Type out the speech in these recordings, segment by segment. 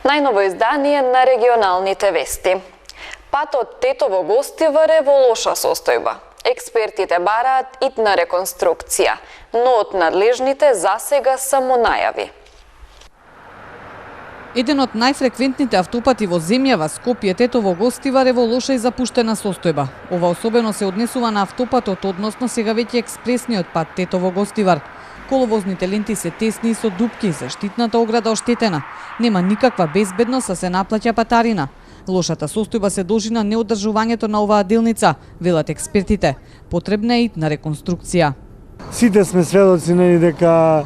Најново издание на регионалните вести. Патот Тетово-Гостивар е во лоша состојба. Експертите бараат итна реконструкција, но од надлежните засега само најави. Еден од најфреквентните автопати во земјава, Скопје Тетово-Гостивар, е во лоша и запуштена состојба. Ова особено се однесува на автопатот, односно сега веќе експресниот пат Тетово-Гостивар. Коловозните ленти се тесни и со дупки, заштитната ограда оштетена. Нема никаква безбедност, а се наплаќа патарина. Лошата состојба се должи на неодржувањето на оваа делница, велат експертите. Потребна е итна реконструкција. Сите сме сведоци дека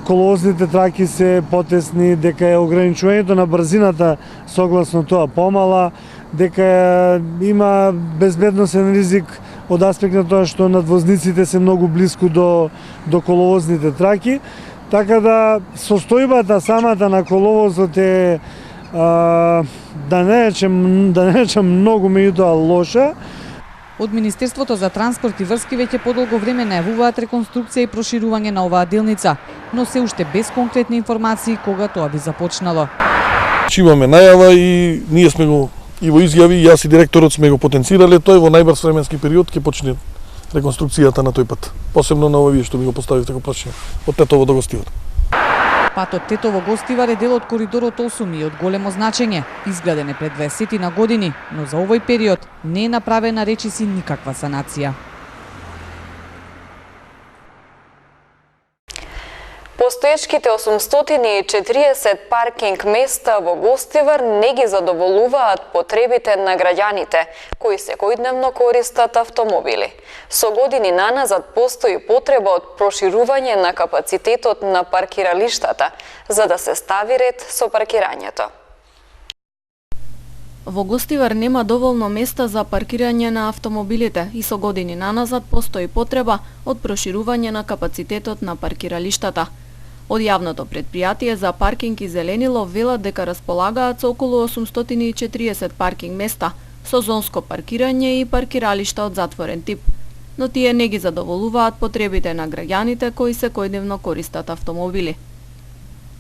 коловозните траки се потесни, дека е ограничувањето на брзината согласно тоа помала, дека има безбедносен ризик од аспект на тоа што надвозниците се многу блиску до коловозните траки, така да состојбата самата на коловозот е да не речем многу меѓутоа лоша. Од Министерството за транспорт и врски веќе подолго време најавуваат реконструкција и проширување на оваа делница, но се уште без конкретни информации кога тоа би започнало. Имаме најава и ние сме го и во изјави, јас и директорот сме го потенцирале, тој во најбрз временски период ќе почне реконструкцијата на тој пат. Посебно на овие што ми го поставивте како прашање, од Тетово до Гостивар. Патот Тетово-Гостивар е дел од коридорот 8 и од големо значење. Изграден е пред 20 на години, но за овој период не е направена речиси никаква санација. Постоечките 840 паркинг места во Гостивар не ги задоволуваат потребите на граѓаните, кои секојдневно користат автомобили. Со години наназад постои потреба од проширување на капацитетот на паркиралиштата, за да се стави ред со паркирањето. Во Гостивар нема доволно места за паркирање на автомобилите и со години наназад постои потреба од проширување на капацитетот на паркиралиштата. Од јавното предпријатие за паркинг и зеленило велат дека располагаат со околу 840 паркинг места, со зонско паркирање и паркиралишта од затворен тип. Но тие не ги задоволуваат потребите на граѓаните кои секојдневно користат автомобили.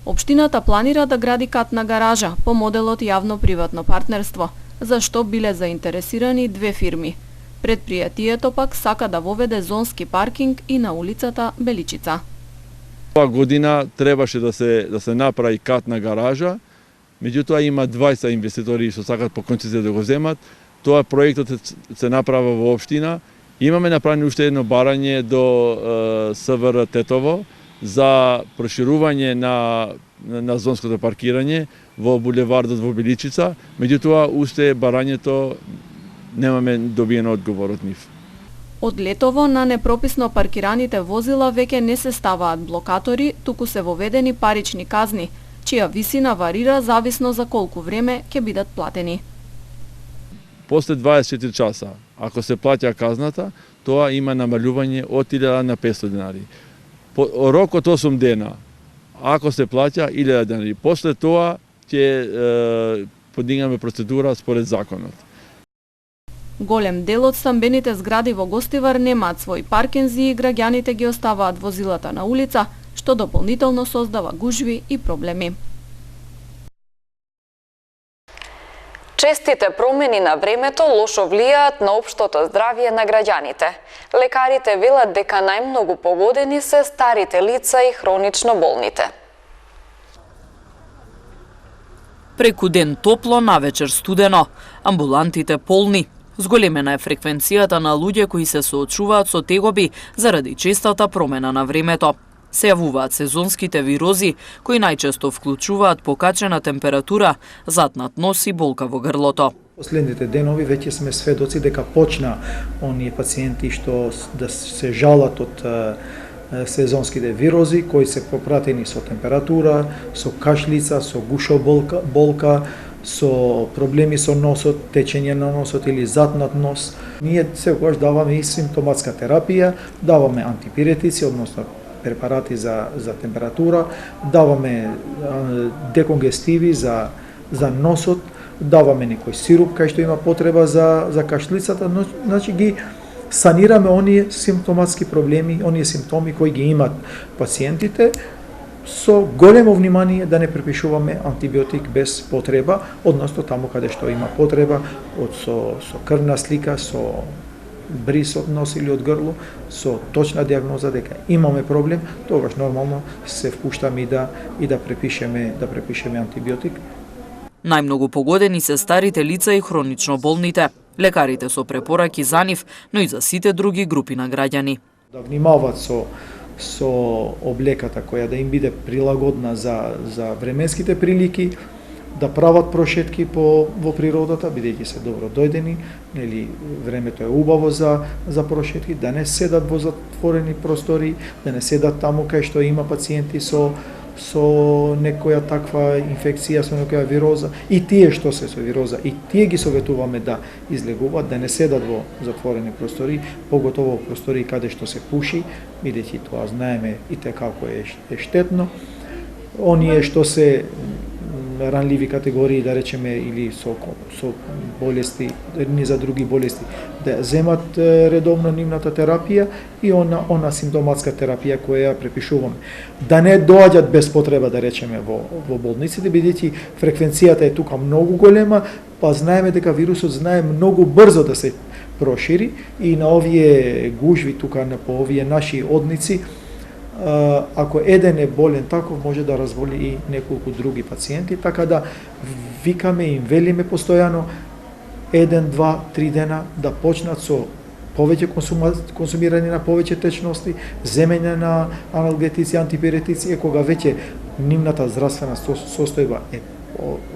Општината планира да гради катна гаража по моделот јавно-приватно партнерство, за што биле заинтересирани две фирми. Предпријатието пак сака да воведе зонски паркинг и на улицата Беличица. Ова година требаше да се направи катна гаража, меѓутоа има 20 инвеститори што сакат по концесија да го земат. Тоа проектот се направи во општина. Имаме направено уште едно барање до СВР Тетово за проширување на зонското паркирање во булевардот во Беличица, меѓутоа уште барањето немаме добиен одговор од нив. Од летово на непрописно паркираните возила веќе не се ставаат блокатори, туку се воведени парични казни, чија висина варира зависно за колку време ќе бидат платени. После 24 часа, ако се плаќа казната, тоа има намалување од 1000 на 500 денари. По рокот 8 дена, ако се плаќа 1000 денари. После тоа ќе подигнаме процедура според законот. Голем дел од стамбените згради во Гостивар немаат своји паркинзи и граѓаните ги оставаат возилата на улица, што дополнително создава гужви и проблеми. Честите промени на времето лошо влијаат на општото здравје на граѓаните. Лекарите велат дека најмногу погодени се старите лица и хронично болните. Преку ден топло, навечер студено, амбулантите полни. Зголемена е фреквенцијата на луѓе кои се соочуваат со тегоби заради честата промена на времето. Се јавуваат сезонските вирози, кои најчесто вклучуваат покачена температура, затнат нос и болка во грлото. Последните денови веќе сме сведоци дека почна оние пациенти што да се жалат од сезонските вирози, кои се попратени со температура, со кашлица, со гушоболка, со проблеми со носот, течење на носот или затнат нос. Ние секогаш даваме и симптоматска терапија, даваме антипиретици, односно препарати за температура, даваме деконгестиви за носот, даваме некој сируп кај што има потреба за кашлицата, но значи ги санираме оние симптоматски проблеми, оние симптоми кои ги имат пациентите, со големо внимание да не препишуваме антибиотик без потреба, односно таму каде што има потреба, со крвна слика, со бриз од нос или од грло, со точна диагноза дека имаме проблем, тогаш нормално се впуштаме и да препишеме антибиотик. Најмногу погодени се старите лица и хронично болните. Лекарите со препораки за нив, но и за сите други групи на граѓани. Да внимават со облеката која да им биде прилагодна за временските прилики, да прават прошетки во природата, бидејќи се добро дојдени, нели времето е убаво за прошетки, да не седат во затворени простори, да не седат таму кај што има пациенти со некоја таква инфекција, со некоја вироза, и тие што се со вироза, и тие ги советуваме да излегуваат, да не седат во затворени простори, поготово во простори каде што се пуши, бидејќи тоа знаеме и како е штетно. Оние што се ранливи категории, да речеме, или со болести, ни за други болести, да земат редовно нивната терапија и она симптоматска терапија која ја препишуваме. Да не доаѓат без потреба, да речеме, во болниците, бидејќи фреквенцијата е тука многу голема, па знаеме дека вирусот знае многу брзо да се прошири и на овие гужви тука, по овие наши одници, ако еден е болен таков, може да разболи и неколку други пациенти, така да викаме и им велиме постојано 1, 2, 3 дена да почнат со повеќе консумирање на повеќе течности, земење на аналгетици, антипиретици, кога веќе нивната здравствена состојба е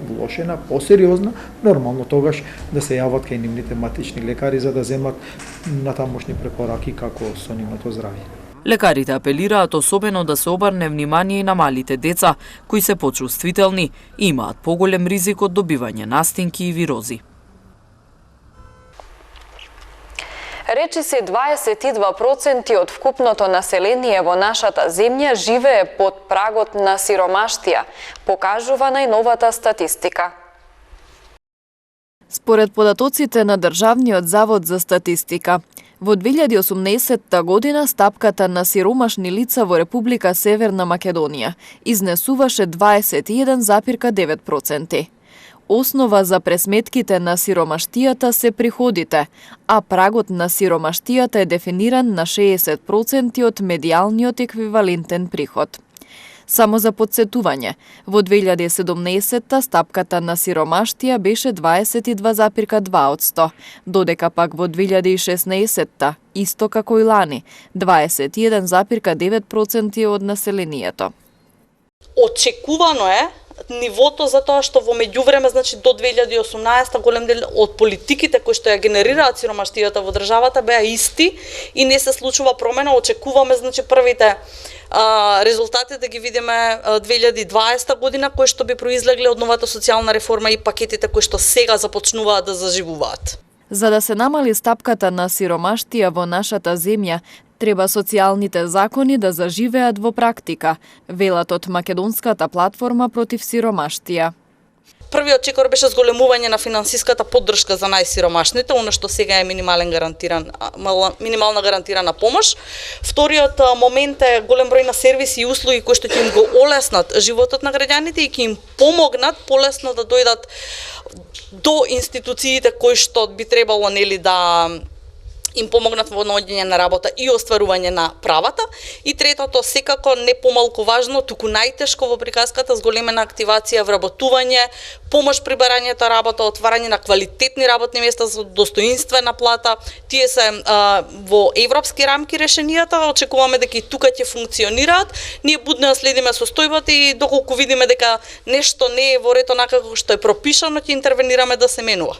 влошена, посериозна, нормално тогаш да се јават кај нивните матични лекари за да земат натамошни препораки како со нивното здравје. Лекарите апелираат особено да се обрне внимание и на малите деца, кои се почувствителни и имаат поголем ризик од добивање настинки и вирози. Речиси 22% од вкупното население во нашата земја живее под прагот на сиромаштија, покажува најновата статистика. Според податоците на Државниот завод за статистика, во 2018 година стапката на сиромашни лица во Република Северна Македонија изнесуваше 21,9%. Основа за пресметките на сиромаштијата се приходите, а прагот на сиромаштијата е дефиниран на 60% од медијалниот еквивалентен приход. Само за подсетување, во 2017 стапката на сиромаштија беше 22,2%, додека пак во 2016 исто како и лани, 21,9% од населението. Очекувано е нивото за тоа што во меѓувреме, значи до 2018 голем дел од политиките кои што ја генерираат сиромаштијата во државата беа исти и не се случува промена. Очекуваме, значи, првите резултати да ги видиме 2020 година, кои што би произлегле од новата социјална реформа и пакетите кои што сега започнуваат да заживуваат. За да се намали стапката на сиромаштија во нашата земја, треба социјалните закони да заживеат во практика, велат од Македонската платформа против сиромаштија. Првиот чекор беше зголемување на финансиската поддршка за најсиромашните, она што сега е минимална гарантирана помош. Вториот момент е голем број на сервиси и услуги кои што ќе им го олеснат животот на граѓаните и ќе им помогнат полесно да дојдат до институциите кои што би требало, нели, да им помогнат во наоѓање на работа и остварување на правата. И третото, секако не помалку важно, туку најтешко во приказката, зголемена активација, вработување, помош при барањето работа, отварање на квалитетни работни места со достоинствена плата. Тие се во европски рамки решенијата, очекуваме дека и тука ќе функционираат. Ние будно следиме состојбата и доколку видиме дека нешто не е во ред онака како што е пропишано, ќе интервенираме да се менува.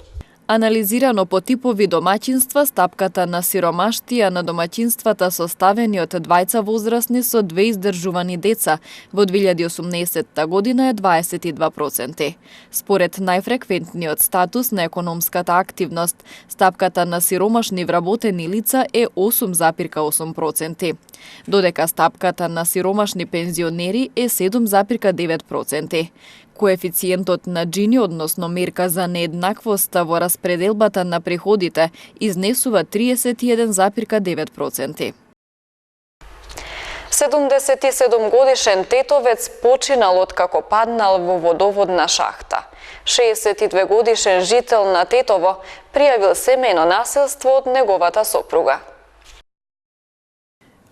Анализирано по типови домаќинства, стапката на сиромаштија на домаќинствата составени од двајца возрастни со 2 издржувани деца во 2018 година е 22%. Според најфреквентниот статус на економската активност, стапката на сиромашни вработени лица е 8,8%, додека стапката на сиромашни пензионери е 7,9%. Коефициентот на Джини, односно мерка за нееднаквост во распределбата на приходите, изнесува 31,9%. 77-годишен тетовец починал откако паднал во водоводна шахта. 62-годишен жител на Тетово пријавил семејно насилство од неговата сопруга.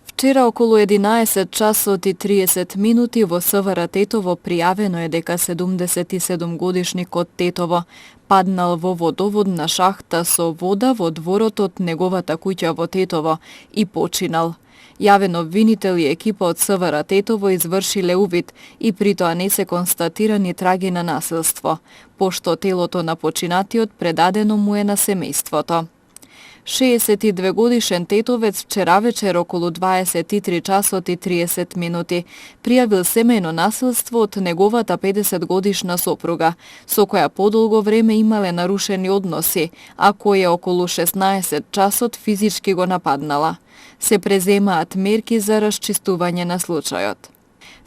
Вчера околу 11 часот и 30 минути во СВР Тетово пријавено е дека 77-годишникот Тетово паднал во водоводна шахта со вода во дворот од неговата куќа во Тетово и починал. Јавен обвинител и екипа од СВР Тетово извршиле увид и при тоа не се констатирани траги на насилство, пошто телото на починатиот предадено му е на семејството. 62-годишен тетовец вчера вечер околу 23 часот и 30 минути пријавил семејно насилство од неговата 50-годишна сопруга, со која подолго време имале нарушени односи, а која околу 16 часот физички го нападнала. Се преземаат мерки за расчистување на случајот.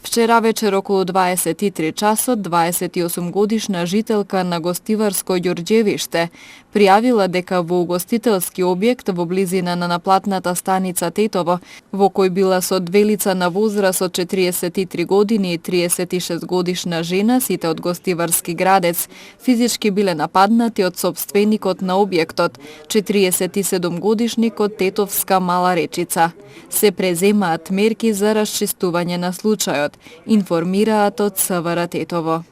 Вчера вечер околу 23 часот 28-годишна жителка на гостиварско Ѓорѓевиште пријавила дека во угостителски објект во близина на наплатната станица Тетово, во кој била со две лица на возраст од 43 години и 36 годишна жена, сите од гостиварски градец, физички биле нападнати од сопственикот на објектот, 47 годишникот Тетовска Мала Речица. Се преземаат мерки за расчистување на случајот, информираат од СВР Тетово.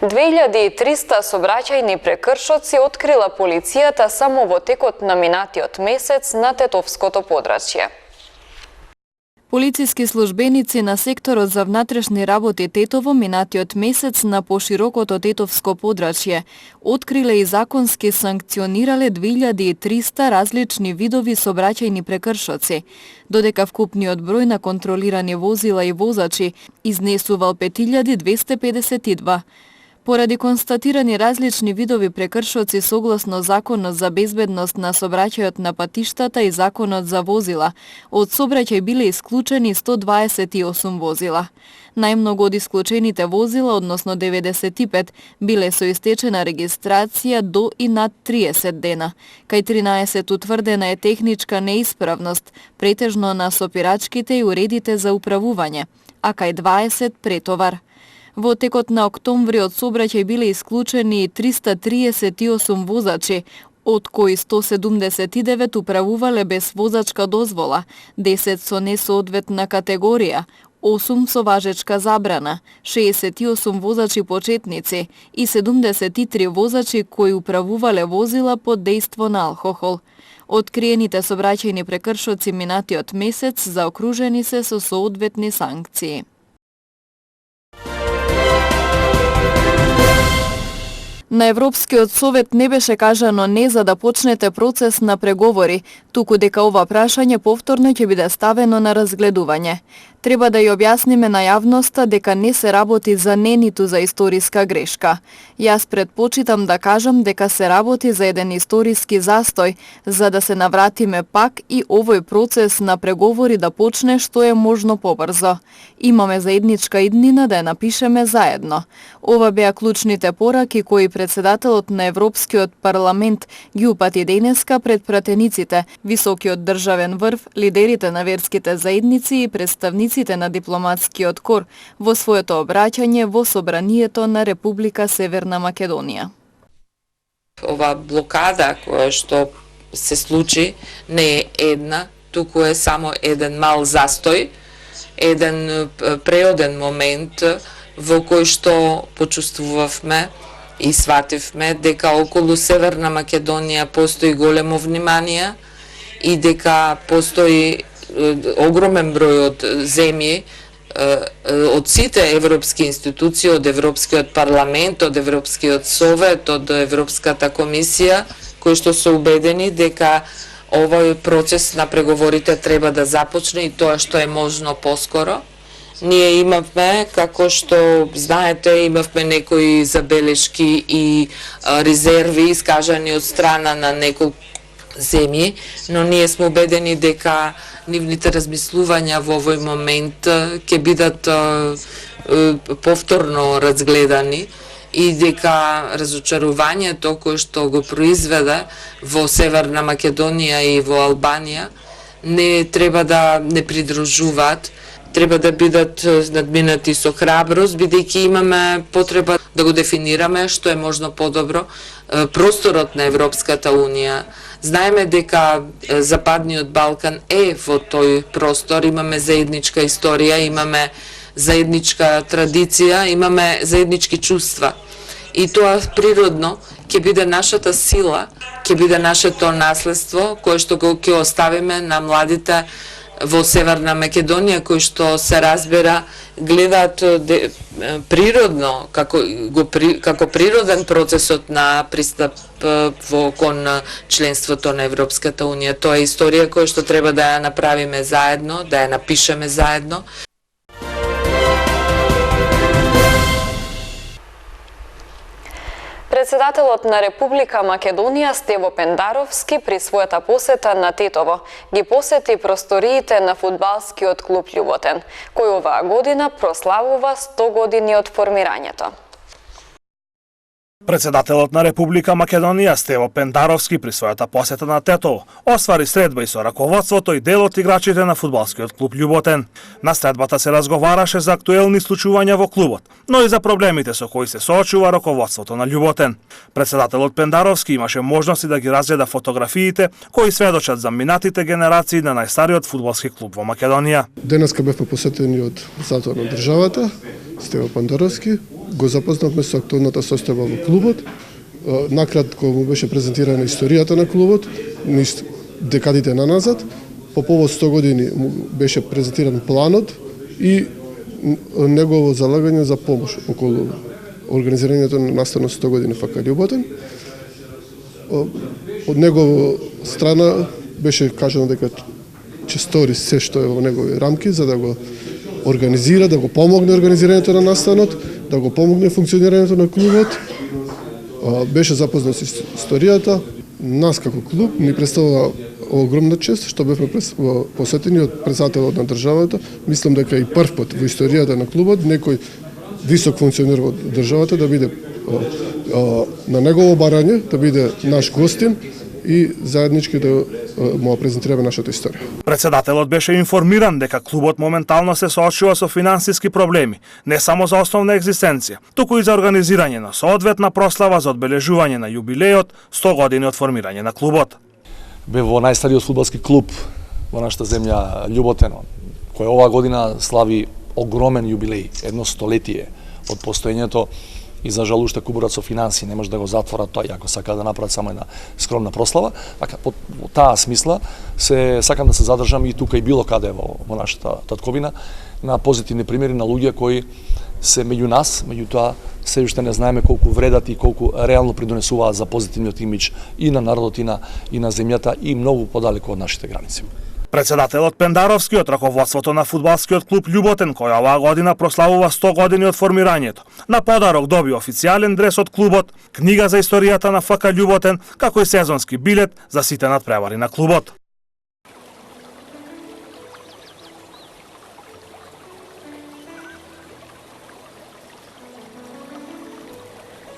2300 сообраќајни прекршоци открила полицијата само во текот на минатиот месец на Тетовското подрачје. Полициски службеници на секторот за внатрешни работи Тетово минатиот месец на поширокото Тетовско подрачје откриле и законски санкционирале 2300 различни видови сообраќајни прекршоци, додека вкупниот број на контролирани возила и возачи изнесувал 5252. Поради констатирани различни видови прекршоци согласно Законот за безбедност на сообраќајот на патиштата и Законот за возила, од сообраќај биле исклучени 128 возила. Најмногу од исклучените возила, односно 95, биле со истечена регистрација до и над 30 дена. Кај 13 утврдена е техничка неисправност, претежно на сопирачките и уредите за управување, а кај 20 претовар. Во текот на октомври од сообраќај биле исклучени 338 возачи, од кои 179 управувале без возачка дозвола, 10 со несоодветна категорија, 8 со важечка забрана, 68 возачи почетници и 73 возачи кои управувале возила под дејство на алкохол. Откриените сообраќајни прекршоци минатиот месец заокружени се со соодветни санкции. На Европскиот совет не беше кажано не за да почнете процес на преговори, туку дека ова прашање повторно ќе биде ставено на разгледување. Треба да ја објасниме на јавноста дека не се работи за не ниту за историска грешка. Јас предпочитам да кажам дека се работи за еден историски застој, за да се навратиме пак и овој процес на преговори да почне што е можно побрзо. Имаме заедничка иднина да ја напишеме заедно. Ова беа клучните пораки кои председателот на Европскиот парламент ги упати денеска пред пратениците, високиот државен врв, лидерите на верските заедници и представниците на дипломатскиот кор во своето обраќање во Собранието на Република Северна Македонија. Ова блокада која што се случи не е една, туку е само еден мал застој, еден преоден момент во кој што почувствувавме и свативме дека околу Северна Македонија постои големо внимание и дека постои огромен број од земји, од сите европски институции, од Европскиот парламент, од Европскиот совет, од Европската комисија, кои што се убедени дека овој процес на преговорите треба да започне и тоа што е можно поскоро. Ние имавме, како што знаете, имавме некои забелешки и резерви искажани од страна на неколку земји, но ние сме убедени дека нивните размислувања во овој момент ќе бидат повторно разгледани и дека разочарувањето кое што го произведе во Северна Македонија и во Албанија не треба да не придружуваат, треба да бидат надминати со храброст, бидејќи имаме потреба да го дефинираме што е можно подобро просторот на Европската Унија. Знаеме дека Западниот Балкан е во тој простор, имаме заедничка историја, имаме заедничка традиција, имаме заеднички чувства. И тоа природно ќе биде нашата сила, ќе биде нашето наследство кое што ќе оставиме на младите во Северна Македонија, кои што се разбира гледаат природно како природен процесот на пристап кон членството на Европската Унија. Тоа е историја која што треба да ја направиме заедно, да ја напишеме заедно. Председателот на Република Македонија Стево Пендаровски при својата посета на Тетово ги посети просториите на фудбалскиот клуб Љуботен, кој оваа година прославува 100 години од формирањето. Председателот на Република Македонија Стево Пендаровски при својата посета на Тетово оствари средба и со раководството и дел од играчите на фудбалскиот клуб Љуботен. На средбата се разговараше за актуелни случувања во клубот, но и за проблемите со кои се соочува раководството на Љуботен. Председателот Пендаровски имаше можности да ги разгледа фотографиите кои сведочат за минатите генерации на најстариот фудбалски клуб во Македонија. Денеска бевме посетени од председател на државата Стево Пендаровски. Го запознавме со актуелната состојба во клубот. Накратко му беше презентирана историјата на клубот, низ декадите наназад. По повод 100 години му беше презентиран планот и негово залагање за помош околу организирањето на настанот 100 години ФК Љуботен. Од негова страна беше кажано дека ќе стори се што е во негови рамки за да го организира, да го помогне организирањето на настанот, да го помогне функционирањето на клубот. Беше запознат со историјата. Нас како клуб ни представува огромна чест што бевме посетени од председателот на државата. Мислам дека и прв пат во историјата на клубот некој висок функционер од државата да биде на негово барање, да биде наш гостин и заеднички да му презентираме нашата историја. Председателот беше информиран дека клубот моментално се соочува со финансиски проблеми, не само за основна екзистенција, туку и за организирање на соодветна прослава за одбележување на јубилејот 100 години од формирање на клубот. Бе во најстариот фудбалски клуб во нашата земја Љуботен, кој оваа година слави огромен јубилеј, едно столетие од постоењето. И за жал уште кубурат со финансии не може да го затворат тоа, ако сака да направат само една скромна прослава. Така, по таа смисла се сакам да се задржам и тука и било каде во нашата татковина на позитивни примери на луѓе кои се меѓу нас, меѓутоа се уште не знаеме колку вредат и колку реално придонесуваат за позитивниот имидж и на народот и на земјата и многу подалеку од нашите граници. Председателот Пендаровски од раководството на фудбалскиот клуб Љуботен, кој оваа година прославува 100 години од формирањето, на подарок доби официјален дрес од клубот, книга за историјата на ФК Љуботен, како и сезонски билет за сите надпревари на клубот.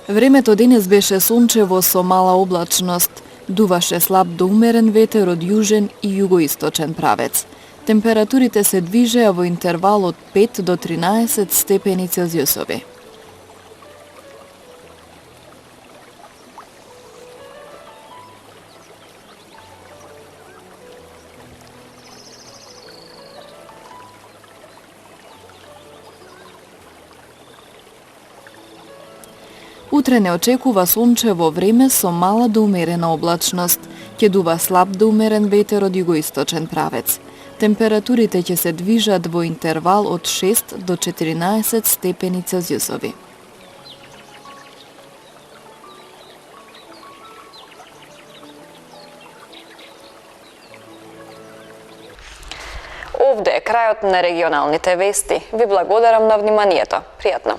Времето денес беше сончево со мала облачност. Дуваше слаб до умерен ветер од јужен и југоисточен правец. Температурите се движеа во интервал од 5 до 13 степени Целзиусови. Утре не очекува сончево време со мала до умерена облачност. Ќе дува слаб до умерен ветер од југоисточен правец. Температурите ќе се движат во интервал од 6 до 14 степени Целзиусови. Овде е крајот на регионалните вести. Ви благодарам на вниманието. Пријатно.